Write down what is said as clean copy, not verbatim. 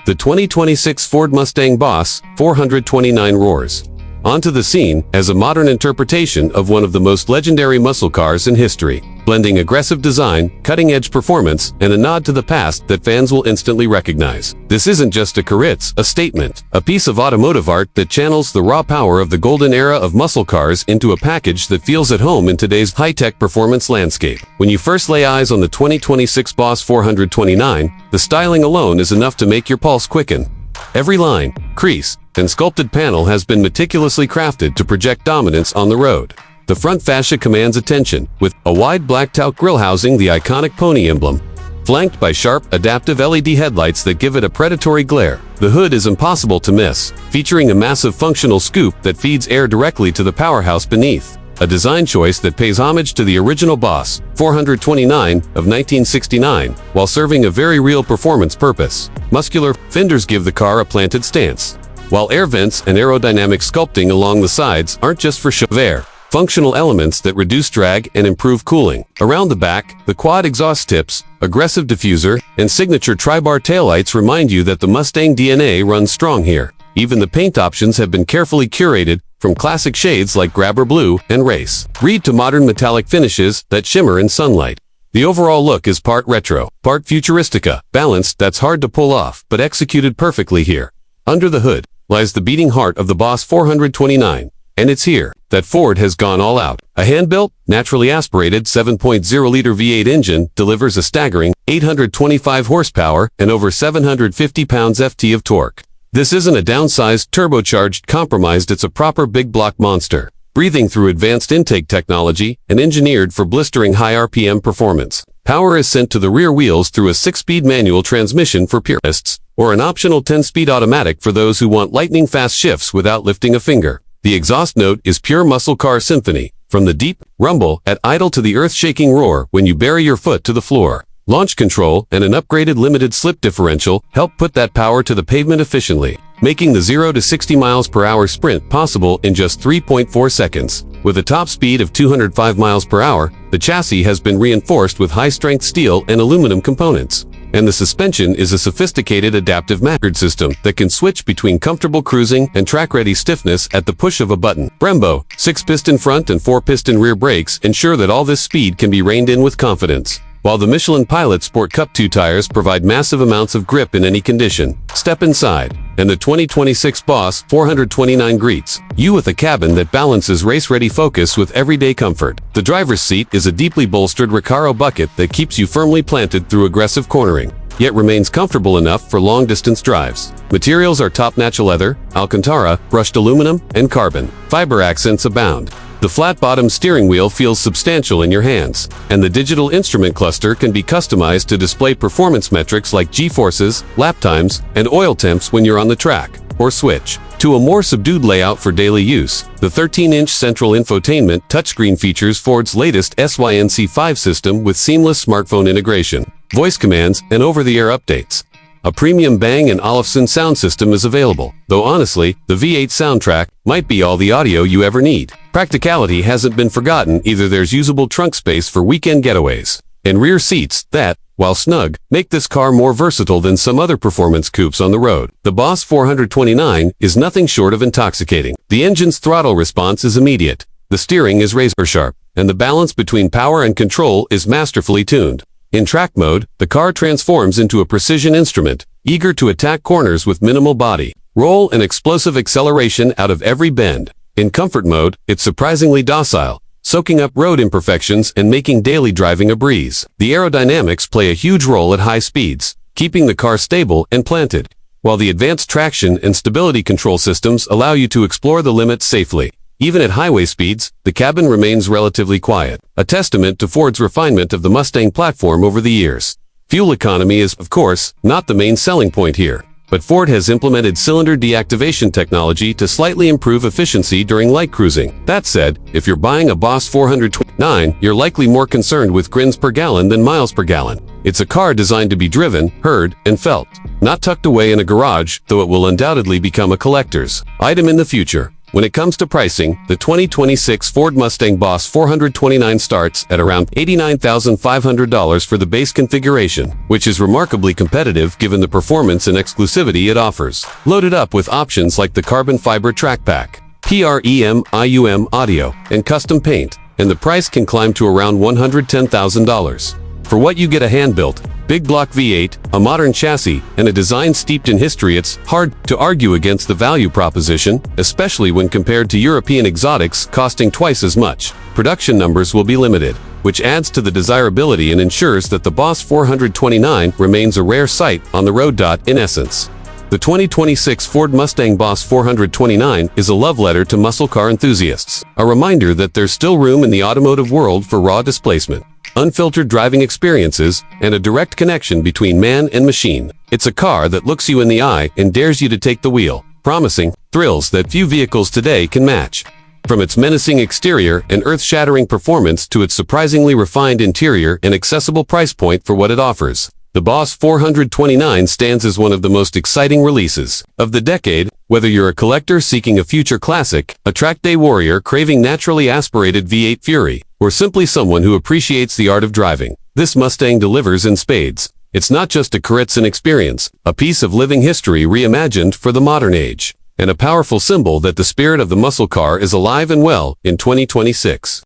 The 2026 Ford Mustang Boss 429 roars onto the scene as a modern interpretation of one of the most legendary muscle cars in history, blending aggressive design, cutting-edge performance, and a nod to the past that fans will instantly recognize. This isn't just a car, it's a statement, a piece of automotive art that channels the raw power of the golden era of muscle cars into a package that feels at home in today's high-tech performance landscape. When you first lay eyes on the 2026 Boss 429, the styling alone is enough to make your pulse quicken. Every line, crease, and sculpted panel has been meticulously crafted to project dominance on the road. The front fascia commands attention, with a wide black talc grille housing the iconic pony emblem, flanked by sharp, adaptive LED headlights that give it a predatory glare. The hood is impossible to miss, featuring a massive functional scoop that feeds air directly to the powerhouse beneath. A design choice that pays homage to the original Boss 429 of 1969, while serving a very real performance purpose. Muscular fenders give the car a planted stance, while air vents and aerodynamic sculpting along the sides aren't just for show. They're functional elements that reduce drag and improve cooling. Around the back, the quad exhaust tips, aggressive diffuser, and signature tri-bar taillights remind you that the Mustang DNA runs strong here. Even the paint options have been carefully curated, from classic shades like Grabber Blue and Race Reed to modern metallic finishes that shimmer in sunlight. The overall look is part retro, part futuristica, balanced that's hard to pull off, but executed perfectly here. Under the hood lies the beating heart of the Boss 429, and it's here that Ford has gone all out. A hand-built, naturally aspirated 7.0-liter V8 engine delivers a staggering 825 horsepower and over 750 pounds-ft of torque. This isn't a downsized, turbocharged, compromised, it's a proper big block monster, breathing through advanced intake technology and engineered for blistering high RPM performance. Power is sent to the rear wheels through a 6-speed manual transmission for purists, or an optional 10-speed automatic for those who want lightning-fast shifts without lifting a finger. The exhaust note is pure muscle car symphony, from the deep rumble at idle to the earth-shaking roar when you bury your foot to the floor. Launch control and an upgraded limited slip differential help put that power to the pavement efficiently, making the 0 to 60 miles per hour sprint possible in just 3.4 seconds. With a top speed of 205 miles per hour, the chassis has been reinforced with high-strength steel and aluminum components, and the suspension is a sophisticated adaptive matching system that can switch between comfortable cruising and track-ready stiffness at the push of a button. Brembo, 6-piston front and 4-piston rear brakes ensure that all this speed can be reined in with confidence, while the Michelin Pilot Sport Cup 2 tires provide massive amounts of grip in any condition. Step inside, and the 2026 Boss 429 greets you with a cabin that balances race-ready focus with everyday comfort. The driver's seat is a deeply bolstered Recaro bucket that keeps you firmly planted through aggressive cornering, yet remains comfortable enough for long-distance drives. Materials are top-notch leather, Alcantara, brushed aluminum, and carbon. Fiber accents abound. The flat-bottom steering wheel feels substantial in your hands, and the digital instrument cluster can be customized to display performance metrics like G-forces, lap times, and oil temps when you're on the track. Or switch to a more subdued layout for daily use. The 13-inch central infotainment touchscreen features Ford's latest SYNC5 system with seamless smartphone integration, voice commands, and over-the-air updates. A premium Bang & Olufsen sound system is available, though honestly, the V8 soundtrack might be all the audio you ever need. Practicality hasn't been forgotten either. There's usable trunk space for weekend getaways, and rear seats that, while snug, make this car more versatile than some other performance coupes on the road. The Boss 429 is nothing short of intoxicating. The engine's throttle response is immediate, the steering is razor sharp, and the balance between power and control is masterfully tuned. In track mode, the car transforms into a precision instrument, eager to attack corners with minimal body roll and explosive acceleration out of every bend. In comfort mode, it's surprisingly docile, soaking up road imperfections and making daily driving a breeze. The aerodynamics play a huge role at high speeds, keeping the car stable and planted, while the advanced traction and stability control systems allow you to explore the limits safely. Even at highway speeds, the cabin remains relatively quiet, a testament to Ford's refinement of the Mustang platform over the years. Fuel economy is, of course, not the main selling point here, but Ford has implemented cylinder deactivation technology to slightly improve efficiency during light cruising. That said, if you're buying a Boss 429, you're likely more concerned with grins per gallon than miles per gallon. It's a car designed to be driven, heard, and felt, not tucked away in a garage, though it will undoubtedly become a collector's item in the future. When it comes to pricing, the 2026 Ford Mustang Boss 429 starts at around $89,500 for the base configuration, which is remarkably competitive given the performance and exclusivity it offers. Loaded up with options like the carbon fiber track pack, PREM/IUM audio, and custom paint, and the price can climb to around $110,000. For what you get: a hand-built, big block V8, a modern chassis, and a design steeped in history. It's hard to argue against the value proposition, especially when compared to European exotics costing twice as much. Production numbers will be limited, which adds to the desirability and ensures that the Boss 429 remains a rare sight on the road. In essence, the 2026 Ford Mustang Boss 429 is a love letter to muscle car enthusiasts, a reminder that there's still room in the automotive world for raw displacement, unfiltered driving experiences, and a direct connection between man and machine. It's a car that looks you in the eye and dares you to take the wheel, promising thrills that few vehicles today can match. From its menacing exterior and earth-shattering performance to its surprisingly refined interior and accessible price point for what it offers, the Boss 429 stands as one of the most exciting releases of the decade. Whether you're a collector seeking a future classic, a track day warrior craving naturally aspirated V8 fury, or simply someone who appreciates the art of driving, this Mustang delivers in spades. It's not just a Karitzen experience, a piece of living history reimagined for the modern age, and a powerful symbol that the spirit of the muscle car is alive and well in 2026.